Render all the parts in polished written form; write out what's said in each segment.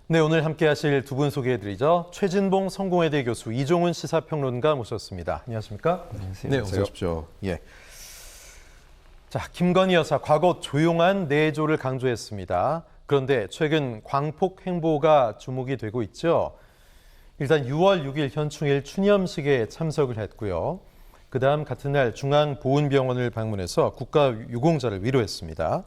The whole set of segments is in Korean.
네, 오늘 함께 하실 두 분 소개해드리죠. 최진봉 성공회대 교수, 이종훈 시사평론가 모셨습니다. 안녕하십니까? 안녕하세요. 네, 어서 오십시오. 예. 자, 김건희 여사 과거 조용한 내조를 강조했습니다. 그런데 최근 광폭 행보가 주목이 되고 있죠. 일단 6월 6일 현충일 추념식에 참석을 했고요. 그다음 같은 날 중앙보훈병원을 방문해서 국가유공자를 위로했습니다.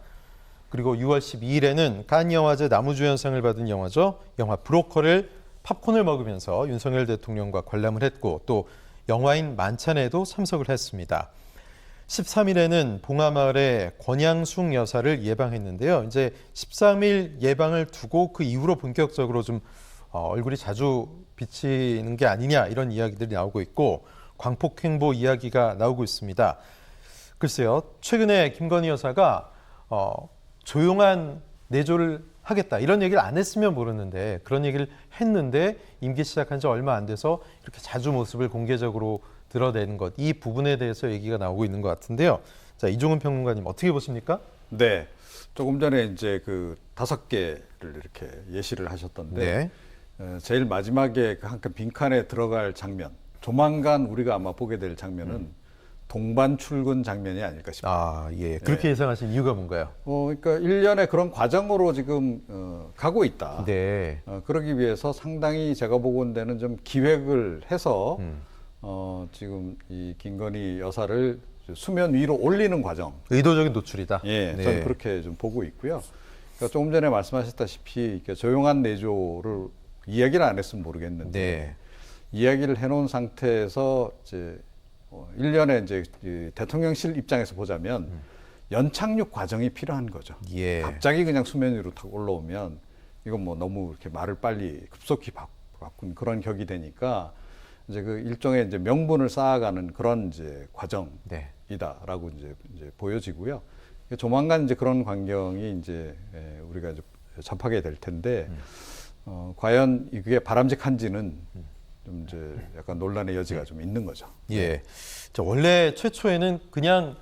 그리고 6월 12일에는 칸 영화제 나무주연상을 받은 영화죠. 영화 브로커를 팝콘을 먹으면서 윤석열 대통령과 관람을 했고 또 영화인 만찬에도 참석을 했습니다. 13일에는 봉하마을의 권양숙 여사를 예방했는데요. 이제 13일 예방을 두고 그 이후로 본격적으로 좀 얼굴이 자주 비치는 게 아니냐 이런 이야기들이 나오고 있고 광폭행보 이야기가 나오고 있습니다. 글쎄요. 최근에 김건희 여사가 조용한 내조를 하겠다 이런 얘기를 안 했으면 모르는데 그런 얘기를 했는데 임기 시작한 지 얼마 안 돼서 이렇게 자주 모습을 공개적으로 드러내는 것, 이 부분에 대해서 얘기가 나오고 있는 것 같은데요. 자, 이종훈 평론가님 어떻게 보십니까? 네, 조금 전에 이제 그 5개를 이렇게 예시를 하셨던데 제일 마지막에 그 한 칸 빈칸에 들어갈 장면, 조만간 우리가 아마 보게 될 장면은 동반 출근 장면이 아닐까 싶어요. 아, 예. 그렇게 예상하신 이유가 뭔가요? 그러니까 일련의 그런 과정으로 지금 가고 있다. 네. 그러기 위해서 상당히 제가 보건대는 좀 기획을 해서 지금 이 김건희 여사를 수면 위로 올리는 과정. 의도적인 노출이다. 예, 네. 저는 그렇게 좀 보고 있고요. 그러니까 조금 전에 말씀하셨다시피 이렇게 조용한 내조를 이야기를 안 했으면 모르겠는데 네. 이야기를 해놓은 상태에서 이제 일련의 이제 대통령실 입장에서 보자면 연착륙 과정이 필요한 거죠. 예. 갑자기 그냥 수면 위로 탁 올라오면 이건 뭐 너무 이렇게 말을 빨리 급속히 바꾼 그런 격이 되니까 이제 그 일종의 이제 명분을 쌓아가는 그런 이제 과정이다라고 이제 보여지고요. 조만간 이제 그런 광경이 이제 우리가 이제 접하게 될 텐데 과연 이게 바람직한지는 좀 이제 약간 논란의 여지가 좀 있는 거죠. 예. 자, 원래 최초에는 그냥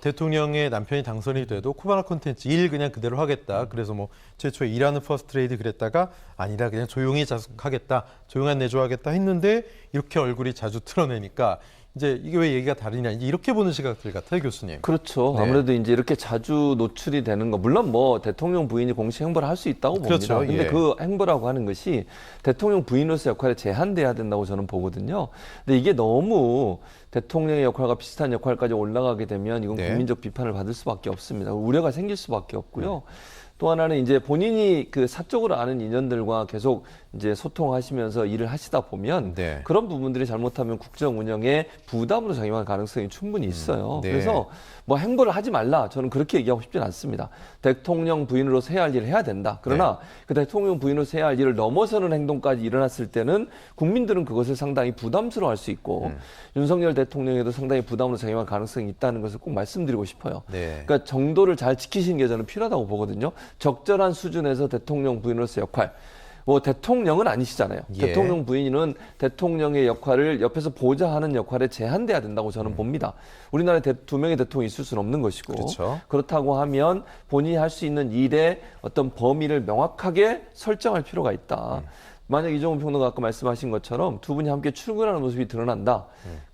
대통령의 남편이 당선이 돼도 코바나 콘텐츠 일 그냥 그대로 하겠다. 그래서 뭐 최초에 일하는 퍼스트레이디 그랬다가 아니다. 그냥 조용히 자숙하겠다. 조용한 내조하겠다 했는데 이렇게 얼굴이 자주 드러내니까 이제 이게 왜 얘기가 다르냐. 이제 이렇게 보는 시각들 같아요, 교수님. 그렇죠. 네. 아무래도 이제 이렇게 자주 노출이 되는 거, 물론 뭐 대통령 부인이 공식 행보를 할 수 있다고 봅니다. 그렇죠. 근데 예. 그 행보라고 하는 것이 대통령 부인으로서 역할에 제한돼야 된다고 저는 보거든요. 근데 이게 너무 대통령의 역할과 비슷한 역할까지 올라가게 되면 이건 네. 국민적 비판을 받을 수밖에 없습니다. 우려가 생길 수밖에 없고요. 또 하나는 이제 본인이 그 사적으로 아는 인연들과 계속 이제 소통하시면서 일을 하시다 보면 네. 그런 부분들이 잘못하면 국정 운영에 부담으로 작용할 가능성이 충분히 있어요. 네. 그래서 뭐 행보를 하지 말라. 저는 그렇게 얘기하고 싶지는 않습니다. 대통령 부인으로서 해야 할 일을 해야 된다. 그러나 그 대통령 부인으로서 해야 할 일을 넘어서는 행동까지 일어났을 때는 국민들은 그것을 상당히 부담스러워할 수 있고 윤석열 대통령에도 상당히 부담으로 작용할 가능성이 있다는 것을 꼭 말씀드리고 싶어요. 네. 그러니까 정도를 잘 지키시는 게 저는 필요하다고 보거든요. 적절한 수준에서 대통령 부인으로서 역할. 뭐 대통령은 아니시잖아요. 예. 대통령 부인은 대통령의 역할을 옆에서 보좌하는 역할에 제한돼야 된다고 저는 봅니다. 우리나라에 2명의 대통령이 있을 수는 없는 것이고 그렇죠. 그렇다고 하면 본인이 할 수 있는 일의 어떤 범위를 명확하게 설정할 필요가 있다. 만약 이종훈 평론가 아까 말씀하신 것처럼 두 분이 함께 출근하는 모습이 드러난다.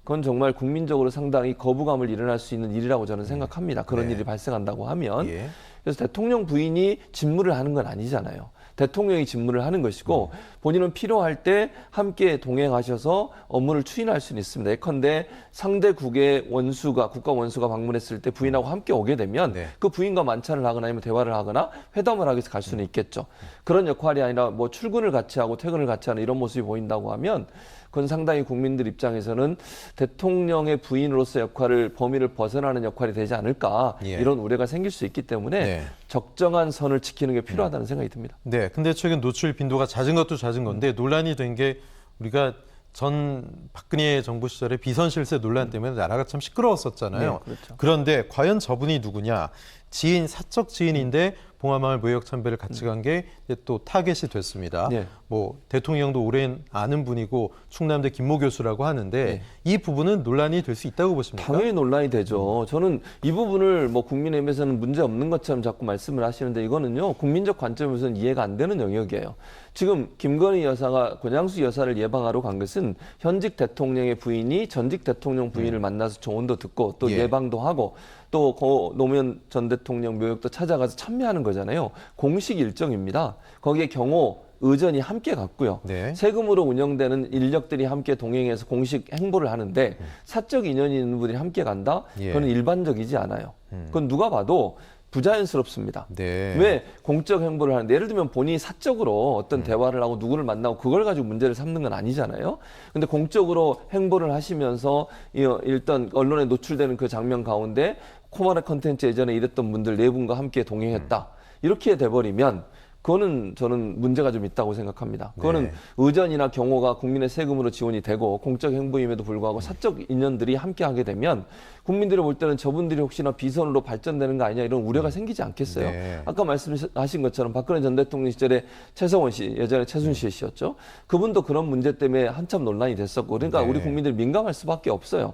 그건 정말 국민적으로 상당히 거부감을 일어날 수 있는 일이라고 저는 생각합니다. 그런 네. 일이 발생한다고 하면. 예. 그래서 대통령 부인이 직무를 하는 건 아니잖아요. 대통령이 직무를 하는 것이고 본인은 필요할 때 함께 동행하셔서 업무를 추진할 수는 있습니다. 예컨대 상대국의 원수가 국가 원수가 방문했을 때 부인하고 함께 오게 되면 네. 그 부인과 만찬을 하거나 아니면 대화를 하거나 회담을 하기 위해서 갈 수는 있겠죠. 그런 역할이 아니라 뭐 출근을 같이 하고 퇴근을 같이 하는 이런 모습이 보인다고 하면 그건 상당히 국민들 입장에서는 대통령의 부인으로서 역할을 범위를 벗어나는 역할이 되지 않을까 예. 이런 우려가 생길 수 있기 때문에 네. 적정한 선을 지키는 게 필요하다는 생각이 듭니다. 네, 근데 최근 노출 빈도가 잦은 것도 잦은 건데 논란이 된 게 우리가 전 박근혜 정부 시절에 비선실세 논란 때문에 나라가 참 시끄러웠었잖아요. 네, 그렇죠. 그런데 과연 저분이 누구냐? 지인, 사적 지인인데 봉하마을 무역 참배를 같이 간 게 또 타겟이 됐습니다. 네. 뭐 대통령도 오랜 아는 분이고 충남대 김모 교수라고 하는데 네. 이 부분은 논란이 될 수 있다고 보십니까? 당연히 논란이 되죠. 저는 이 부분을 뭐 국민의힘에서는 문제 없는 것처럼 자꾸 말씀을 하시는데 이거는요 국민적 관점에서는 이해가 안 되는 영역이에요. 지금 김건희 여사가 권양수 여사를 예방하러 간 것은 현직 대통령의 부인이 전직 대통령 부인을 만나서 조언도 듣고 또 예. 예방도 하고 또 노무현 전 대통령 묘역도 찾아가서 참여하는 거잖아요. 공식 일정입니다. 거기에 경호, 의전이 함께 갔고요. 네. 세금으로 운영되는 인력들이 함께 동행해서 공식 행보를 하는데 사적 인연이 있는 분들이 함께 간다? 예. 그건 일반적이지 않아요. 그건 누가 봐도 부자연스럽습니다. 네. 왜 공적 행보를 하는데 예를 들면 본인이 사적으로 어떤 대화를 하고 누구를 만나고 그걸 가지고 문제를 삼는 건 아니잖아요. 근데 공적으로 행보를 하시면서 일단 언론에 노출되는 그 장면 가운데 코마라 컨텐츠 예전에 일했던 분들 네 분과 함께 동행했다. 이렇게 돼버리면 그거는 저는 문제가 좀 있다고 생각합니다. 그거는 네. 의전이나 경호가 국민의 세금으로 지원이 되고 공적 행보임에도 불구하고 사적 인연들이 함께 하게 되면 국민들이 볼 때는 저분들이 혹시나 비선으로 발전되는 거 아니냐 이런 우려가 생기지 않겠어요. 네. 아까 말씀하신 것처럼 박근혜 전 대통령 시절에 최성원 씨, 예전에 최순실 씨였죠. 그분도 그런 문제 때문에 한참 논란이 됐었고 그러니까 네. 우리 국민들이 민감할 수밖에 없어요.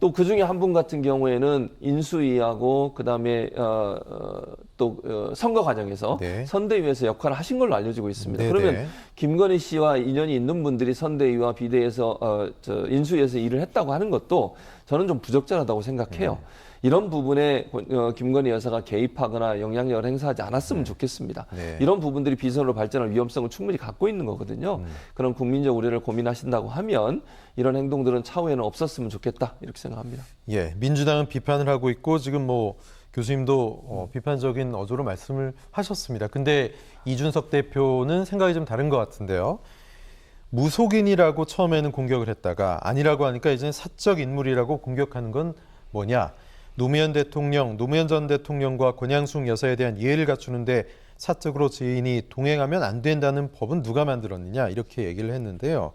또 그 중에 한 분 같은 경우에는 인수위하고 그다음에 선거 과정에서 네. 선대위에서 역할을 하신 걸로 알려지고 있습니다. 네, 그러면 네. 김건희 씨와 인연이 있는 분들이 선대위와 비대에서 인수위에서 일을 했다고 하는 것도 저는 좀 부적절하다고 생각해요. 이런 부분에 김건희 여사가 개입하거나 영향력을 행사하지 않았으면 좋겠습니다. 네. 이런 부분들이 비선으로 발전할 위험성을 충분히 갖고 있는 거거든요. 그런 국민적 우려를 고민하신다고 하면 이런 행동들은 차후에는 없었으면 좋겠다 이렇게 생각합니다. 예, 민주당은 비판을 하고 있고 지금 뭐 교수님도 비판적인 어조로 말씀을 하셨습니다. 근데 이준석 대표는 생각이 좀 다른 것 같은데요. 무속인이라고 처음에는 공격을 했다가 아니라고 하니까 이제는 사적 인물이라고 공격하는 건 뭐냐? 노무현 전 대통령과 권양숙 여사에 대한 이해를 갖추는데 사적으로 지인이 동행하면 안 된다는 법은 누가 만들었느냐 이렇게 얘기를 했는데요.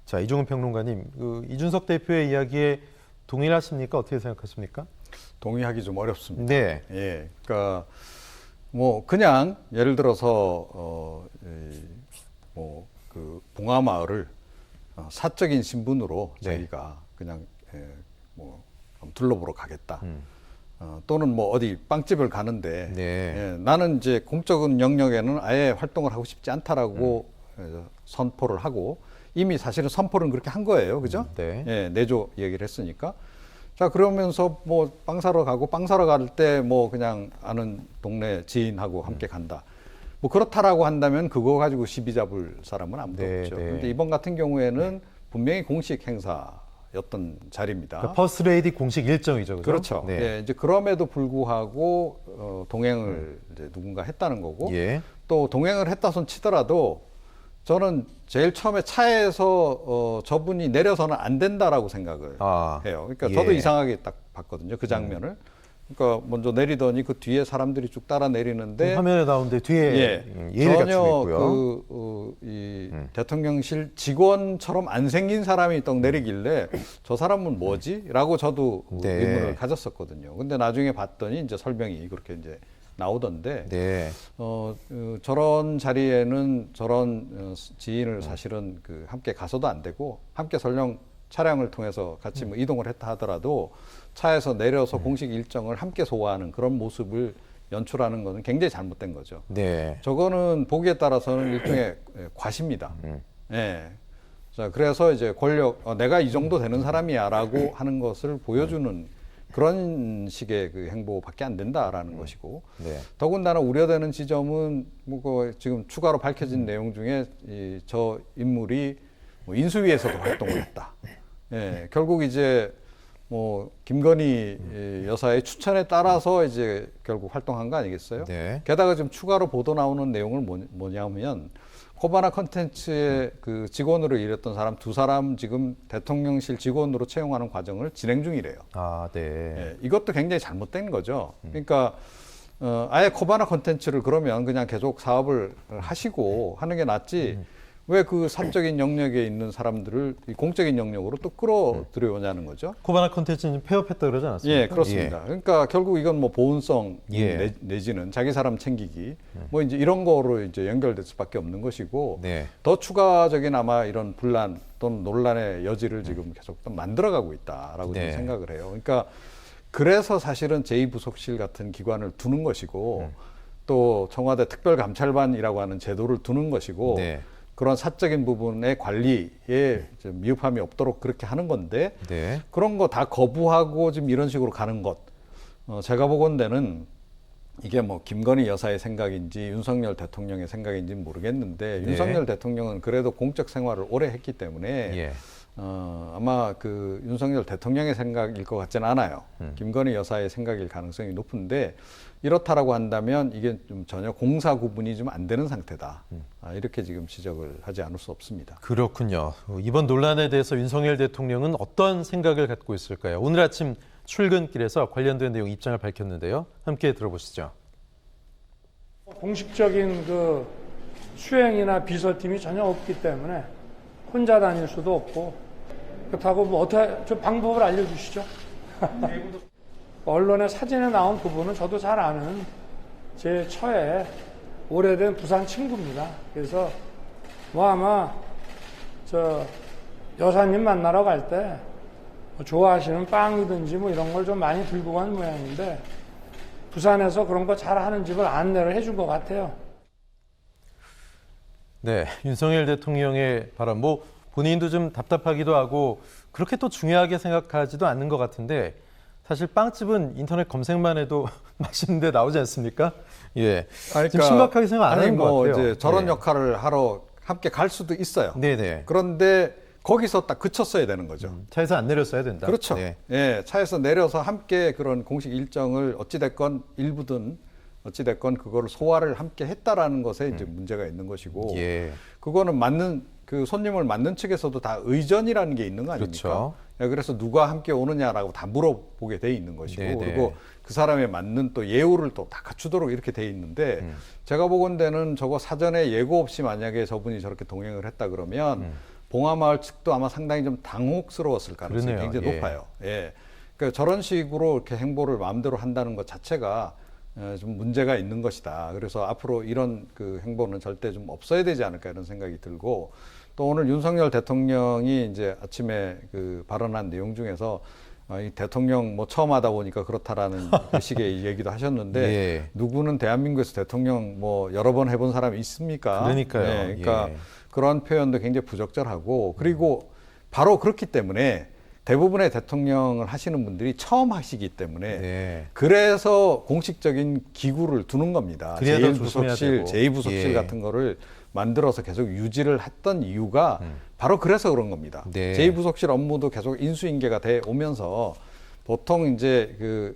자, 이종훈 평론가님, 이준석 대표의 이야기에 동의하십니까? 어떻게 생각하십니까? 동의하기 좀 어렵습니다. 네. 예, 그러니까 뭐 그냥 예를 들어서 뭐 그 봉화마을을 사적인 신분으로 네. 자기가 그냥 뭐 둘러보러 가겠다. 또는 뭐 어디 빵집을 가는데 네. 예, 나는 이제 공적인 영역에는 아예 활동을 하고 싶지 않다라고 선포를 하고 이미 사실은 선포를 그렇게 한 거예요, 그죠? 네. 예, 내조 얘기를 했으니까. 자, 그러면서 뭐 빵 사러 가고 빵 사러 갈 때 뭐 그냥 아는 동네 지인하고 함께 간다. 뭐 그렇다라고 한다면 그거 가지고 시비 잡을 사람은 아무도 네, 없죠. 네. 그런데 이번 같은 경우에는 분명히 공식 행사였던 자리입니다. 그러니까 퍼스트레이디 공식 일정이죠, 그죠? 그렇죠. 네. 예, 이제 그럼에도 불구하고 동행을 이제 누군가 했다는 거고 예. 또 동행을 했다 손 치더라도 저는 제일 처음에 차에서 저분이 내려서는 안 된다라고 생각을 해요. 그러니까 저도 예. 이상하게 딱 봤거든요. 그 장면을. 그러니까 먼저 내리더니 그 뒤에 사람들이 쭉 따라 내리는데 화면에 나오는데 뒤에 예를 전혀 갖추고 있고요. 이 대통령실 직원처럼 안 생긴 사람이 딱 내리길래 저 사람은 뭐지?라고 저도 네. 의문을 가졌었거든요. 근데 나중에 봤더니 이제 설명이 그렇게 이제 나오던데 네. 저런 자리에는 저런 지인을 사실은 그 함께 가서도 안 되고 함께 설령 차량을 통해서 같이 뭐 이동을 했다 하더라도 차에서 내려서 공식 일정을 함께 소화하는 그런 모습을 연출하는 것은 굉장히 잘못된 거죠. 네. 저거는 보기에 따라서는 일종의 과시입니다. 예. 자, 그래서 이제 권력, 내가 이 정도 되는 사람이야라고 하는 것을 보여주는 그런 식의 그 행보밖에 안 된다라는 것이고, 네. 더군다나 우려되는 지점은 뭐 지금 추가로 밝혀진 내용 중에 저 인물이 뭐 인수위에서도 활동을 했다. 예, 결국 이제 뭐 김건희 여사의 추천에 따라서 이제 결국 활동한 거 아니겠어요? 네. 게다가 지금 추가로 보도 나오는 내용을 뭐냐면 코바나 컨텐츠의 그 직원으로 일했던 사람 두 사람 지금 대통령실 직원으로 채용하는 과정을 진행 중이래요. 아, 네. 예, 이것도 굉장히 잘못된 거죠. 그러니까 아예 코바나 컨텐츠를 그러면 그냥 계속 사업을 하시고 하는 게 낫지. 왜 그 사적인 영역에 있는 사람들을 이 공적인 영역으로 또 끌어들여오냐는 거죠. 코바나 컨텐츠는 폐업했다 그러지 않았습니까? 예, 그렇습니다. 그러니까 결국 이건 뭐 보온성 예. 내지는 자기 사람 챙기기 뭐 이제 이런 거로 이제 연결될 수밖에 없는 것이고 네. 더 추가적인 아마 이런 분란 또는 논란의 여지를 지금 계속 또 만들어가고 있다라고 네. 저는 생각을 해요. 그러니까 그래서 사실은 제2부속실 같은 기관을 두는 것이고 또 청와대 특별감찰반이라고 하는 제도를 두는 것이고 네. 그런 사적인 부분의 관리에 좀 미흡함이 없도록 그렇게 하는 건데 네. 그런 거 다 거부하고 지금 이런 식으로 가는 것 제가 보건대는 이게 뭐 김건희 여사의 생각인지 윤석열 대통령의 생각인지 는 모르겠는데 네. 윤석열 대통령은 그래도 공적 생활을 오래 했기 때문에 예. 아마 그 윤석열 대통령의 생각일 것 같지는 않아요. 김건희 여사의 생각일 가능성이 높은데 이렇다라고 한다면 이게 좀 전혀 공사 구분이 좀 안 되는 상태다. 이렇게 지금 지적을 하지 않을 수 없습니다. 그렇군요. 이번 논란에 대해서 윤석열 대통령은 어떤 생각을 갖고 있을까요? 오늘 아침 출근길에서 관련된 내용 입장을 밝혔는데요. 함께 들어보시죠. 공식적인 그 수행이나 비서팀이 전혀 없기 때문에 혼자 다닐 수도 없고 그렇다고 뭐 어떻게 좀 방법을 알려주시죠. 언론에 사진에 나온 그분은 저도 잘 아는 제 처에 오래된 부산 친구입니다. 그래서 뭐 아마 저 여사님 만나러 갈 때 뭐 좋아하시는 빵이든지 뭐 이런 걸 좀 많이 들고 간 모양인데 부산에서 그런 거 잘하는 집을 안내를 해준 것 같아요. 네, 윤석열 대통령의 발언, 뭐 본인도 좀 답답하기도 하고 그렇게 또 중요하게 생각하지도 않는 것 같은데 사실 빵집은 인터넷 검색만 해도 맛있는데 나오지 않습니까? 예, 좀 심각하게 생각 안 하는 것 같아요. 이제 저런 네. 역할을 하러 함께 갈 수도 있어요. 네네. 그런데 거기서 딱 그쳤어야 되는 거죠. 차에서 안 내렸어야 된다. 그렇죠. 네. 예, 차에서 내려서 함께 그런 공식 일정을 어찌됐건 일부든 어찌됐건 그거를 소화를 함께 했다라는 것에 이제 문제가 있는 것이고 예. 그거는 맞는 그 손님을 맞는 측에서도 다 의전이라는 게 있는 거 아닙니까? 그렇죠. 예, 그래서 누가 함께 오느냐라고 다 물어보게 돼 있는 것이고 네네. 그리고 그 사람에 맞는 또 예우를 또 다 갖추도록 이렇게 돼 있는데 제가 보건대는 저거 사전에 예고 없이 만약에 저분이 저렇게 동행을 했다 그러면 봉하마을 측도 아마 상당히 좀 당혹스러웠을 가능성이 그러네요. 굉장히 예. 높아요. 예. 그러니까 저런 식으로 이렇게 행보를 마음대로 한다는 것 자체가 좀 문제가 있는 것이다. 그래서 앞으로 이런 그 행보는 절대 좀 없어야 되지 않을까 이런 생각이 들고 또 오늘 윤석열 대통령이 이제 아침에 그 발언한 내용 중에서 이 대통령 뭐 처음 하다 보니까 그렇다라는 그 식의 얘기도 하셨는데 예. 누구는 대한민국에서 대통령 뭐 여러 번 해본 사람이 있습니까? 그러니까요. 네, 그러니까 예. 그런 표현도 굉장히 부적절하고 그리고 바로 그렇기 때문에 대부분의 대통령을 하시는 분들이 처음 하시기 때문에 네. 그래서 공식적인 기구를 두는 겁니다. 그래야 더 제1부속실, 조심해야 되고. 제2부속실 예. 같은 거를 만들어서 계속 유지를 했던 이유가 바로 그래서 그런 겁니다. 네. 제2부속실 업무도 계속 인수인계가 돼 오면서 보통 이제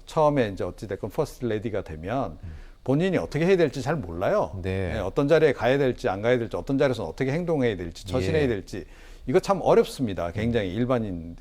처음에 이제 어찌됐건 퍼스트 레디가 되면 본인이 어떻게 해야 될지 잘 몰라요. 네. 어떤 자리에 가야 될지 안 가야 될지 어떤 자리에서 어떻게 행동해야 될지 처신해야 예. 될지 이거 참 어렵습니다. 굉장히 일반인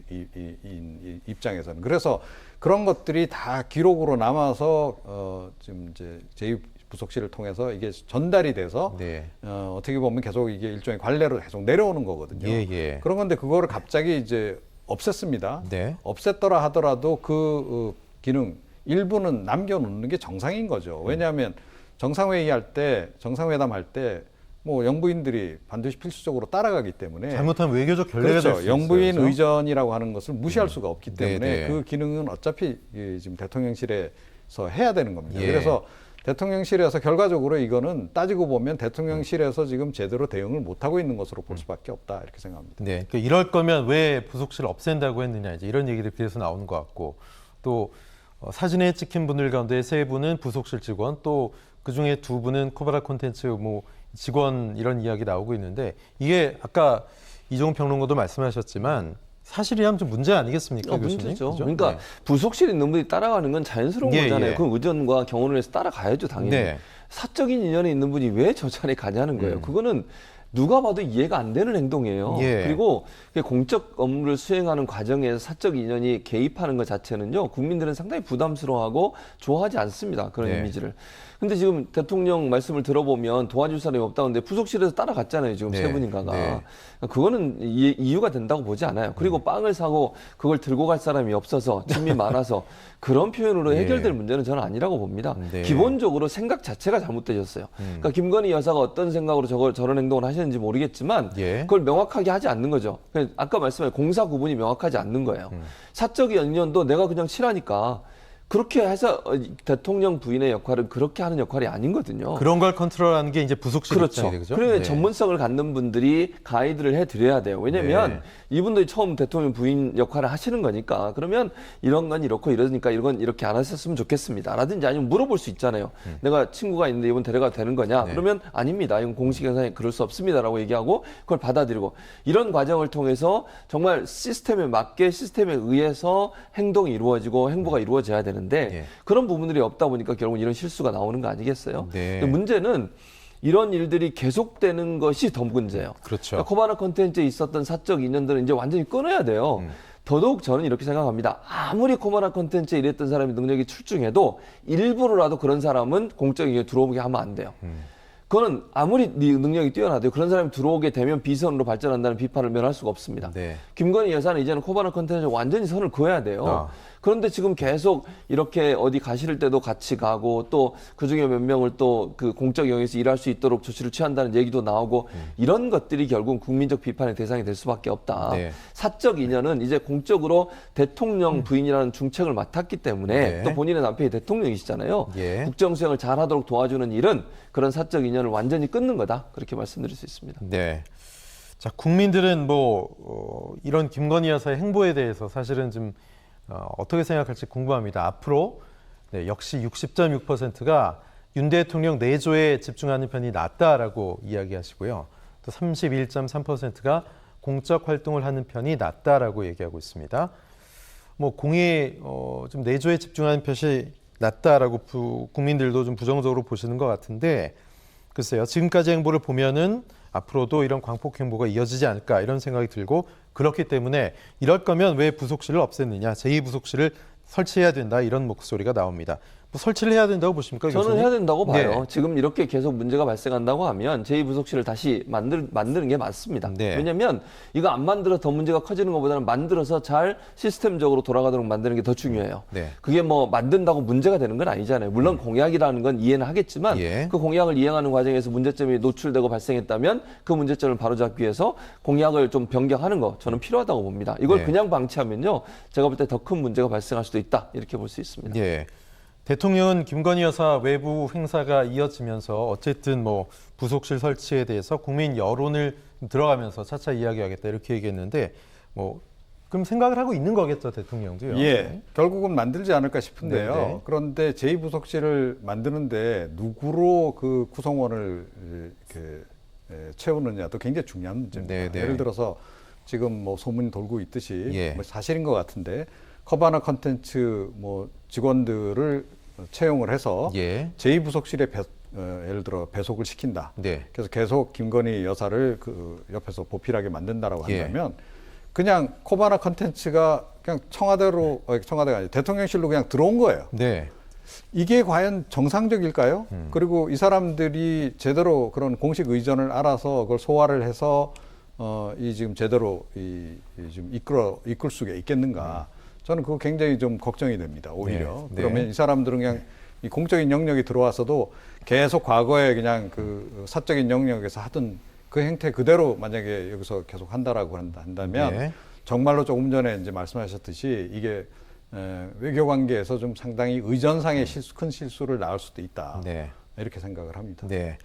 입장에서는. 그래서 그런 것들이 다 기록으로 남아서 지금 이제 제2부속실을 통해서 이게 전달이 돼서 네. 어떻게 보면 계속 이게 일종의 관례로 계속 내려오는 거거든요. 예, 예. 그런 건데 그거를 갑자기 이제 없앴습니다. 네. 없앴더라 하더라도 그 기능 일부는 남겨놓는 게 정상인 거죠. 왜냐하면 정상회의 할 때, 정상회담 할 때 뭐 영부인들이 반드시 필수적으로 따라가기 때문에 잘못하면 외교적 결례가 될 수 그렇죠. 있어요. 영부인 그래서. 의전이라고 하는 것을 무시할 수가 없기 때문에 네네. 그 기능은 어차피 지금 대통령실에서 해야 되는 겁니다. 예. 그래서 대통령실에서 결과적으로 이거는 따지고 보면 대통령실에서 지금 제대로 대응을 못하고 있는 것으로 볼 수밖에 없다 이렇게 생각합니다. 네, 그러니까 이럴 거면 왜 부속실을 없앤다고 했느냐 이제 이런 얘기들이 뒤에서 나오는 것 같고 또 사진에 찍힌 분들 가운데 3분은 부속실 직원 또 그중에 2분은 코바라 콘텐츠 뭐 직원 이런 이야기 나오고 있는데 이게 아까 이종훈 평론가도 말씀하셨지만 사실이라면 좀 문제 아니겠습니까, 교수님? 문제죠. 그죠? 그러니까 네. 부속실에 있는 분이 따라가는 건 자연스러운 예, 거잖아요. 예. 그럼 의전과 경호를 해서 따라가야죠, 당연히. 네. 사적인 인연에 있는 분이 왜 저 자리에 가냐는 거예요. 그거는 누가 봐도 이해가 안 되는 행동이에요. 예. 그리고 공적 업무를 수행하는 과정에서 사적 인연이 개입하는 것 자체는요, 국민들은 상당히 부담스러워하고 좋아하지 않습니다. 그런 네. 이미지를. 근데 지금 대통령 말씀을 들어보면 도와줄 사람이 없다는데 부속실에서 따라갔잖아요. 지금 네. 3분인가가. 네. 그거는 이유가 된다고 보지 않아요. 그리고 빵을 사고 그걸 들고 갈 사람이 없어서 짐이 많아서 그런 표현으로 예. 해결될 문제는 저는 아니라고 봅니다. 네. 기본적으로 생각 자체가 잘못되셨어요. 그러니까 김건희 여사가 어떤 생각으로 저런 행동을 하셨는지 모르겠지만 예. 그걸 명확하게 하지 않는 거죠. 아까 말씀하신 공사 구분이 명확하지 않는 거예요. 사적 연연도 내가 그냥 칠하니까 그렇게 해서 대통령 부인의 역할은 그렇게 하는 역할이 아니거든요. 그런 걸 컨트롤하는 게 이제 부속실 그렇죠. 입장이 되죠. 그러면 네. 전문성을 갖는 분들이 가이드를 해드려야 돼요. 왜냐하면 네. 이분들이 처음 대통령 부인 역할을 하시는 거니까 그러면 이런 건 이렇고 이러니까 이건 이렇게 안 하셨으면 좋겠습니다. 라든지 아니면 물어볼 수 있잖아요. 내가 친구가 있는데 이분 데려가도 되는 거냐? 네. 그러면 아닙니다. 이건 공식 행사에 그럴 수 없습니다라고 얘기하고 그걸 받아들이고 이런 과정을 통해서 정말 시스템에 맞게 시스템에 의해서 행동이 이루어지고 행보가 이루어져야 되는데 예. 그런 부분들이 없다 보니까 결국 이런 실수가 나오는 거 아니겠어요? 네. 근데 문제는 이런 일들이 계속되는 것이 더 문제예요. 그렇죠. 그러니까 코바나 컨텐츠에 있었던 사적 인연들은 이제 완전히 끊어야 돼요. 더더욱 저는 이렇게 생각합니다. 아무리 코바나 컨텐츠에 일했던 사람이 능력이 출중해도 일부러라도 그런 사람은 공적 인연에 들어오게 하면 안 돼요. 그거는 아무리 능력이 뛰어나도 그런 사람이 들어오게 되면 비선으로 발전한다는 비판을 면할 수가 없습니다. 네. 김건희 여사는 이제는 코바나 컨텐츠에 완전히 선을 그어야 돼요. 아. 그런데 지금 계속 이렇게 어디 가실 때도 같이 가고 또 그중에 몇 명을 또 그 공적 영역에서 일할 수 있도록 조치를 취한다는 얘기도 나오고 이런 것들이 결국 국민적 비판의 대상이 될 수밖에 없다. 네. 사적 인연은 이제 공적으로 대통령 부인이라는 중책을 맡았기 때문에 네. 또 본인의 남편이 대통령이시잖아요. 예. 국정 수행을 잘하도록 도와주는 일은 그런 사적 인연을 완전히 끊는 거다. 그렇게 말씀드릴 수 있습니다. 네. 자, 국민들은 이런 김건희 여사의 행보에 대해서 사실은 좀 어떻게 생각할지 궁금합니다. 앞으로 네, 역시 60.6%가 윤 대통령 내조에 집중하는 편이 낫다라고 이야기하시고요. 또 31.3%가 공적 활동을 하는 편이 낫다라고 얘기하고 있습니다. 공이 좀 내조에 집중하는 편이 낫다라고 국민들도 좀 부정적으로 보시는 것 같은데 글쎄요. 지금까지 행보를 보면은 앞으로도 이런 광폭 행보가 이어지지 않을까 이런 생각이 들고 그렇기 때문에 이럴 거면 왜 부속실을 없앴느냐 제2부속실을 설치해야 된다 이런 목소리가 나옵니다. 설치를 해야 된다고 보십니까? 저는 교수님? 해야 된다고 봐요. 네. 지금 이렇게 계속 문제가 발생한다고 하면 제2부속실을 다시 만드는 게 맞습니다. 네. 왜냐하면 이거 안 만들어서 더 문제가 커지는 것보다는 만들어서 잘 시스템적으로 돌아가도록 만드는 게 더 중요해요. 네. 그게 만든다고 문제가 되는 건 아니잖아요. 물론 공약이라는 건 이해는 하겠지만 예. 그 공약을 이행하는 과정에서 문제점이 노출되고 발생했다면 그 문제점을 바로잡기 위해서 공약을 좀 변경하는 거 저는 필요하다고 봅니다. 이걸 네. 그냥 방치하면요. 제가 볼 때 더 큰 문제가 발생할 수도 있다. 이렇게 볼 수 있습니다. 예. 대통령은 김건희 여사 외부 행사가 이어지면서 어쨌든 부속실 설치에 대해서 국민 여론을 들어가면서 차차 이야기하겠다 이렇게 얘기했는데 그럼 생각을 하고 있는 거겠죠 대통령도요. 예, 결국은 만들지 않을까 싶은데요. 네. 그런데 제2부속실을 만드는데 누구로 그 구성원을 이렇게 채우느냐도 굉장히 중요한 문제입니다. 네, 네. 예를 들어서 지금 소문이 돌고 있듯이 예. 사실인 것 같은데 커바나 컨텐츠 직원들을 채용을 해서 예. 제2부속실에 예를 들어 배속을 시킨다. 네. 그래서 계속 김건희 여사를 그 옆에서 보필하게 만든다라고 예. 한다면 그냥 코바나 컨텐츠가 그냥 청와대가 아니라 대통령실로 그냥 들어온 거예요. 네. 이게 과연 정상적일까요? 그리고 이 사람들이 제대로 그런 공식 의전을 알아서 그걸 소화를 해서 이 지금 제대로 지금 이끌 수가 있겠는가? 저는 그거 굉장히 좀 걱정이 됩니다. 오히려 네. 그러면 이 사람들은 그냥 이 공적인 영역이 들어와서도 계속 과거에 그냥 그 사적인 영역에서 하던 그 행태 그대로 만약에 여기서 계속 한다라고 한다면 네. 정말로 조금 전에 이제 말씀하셨듯이 이게 외교 관계에서 좀 상당히 의전상의 큰 실수를 낳을 수도 있다. 네. 이렇게 생각을 합니다. 네.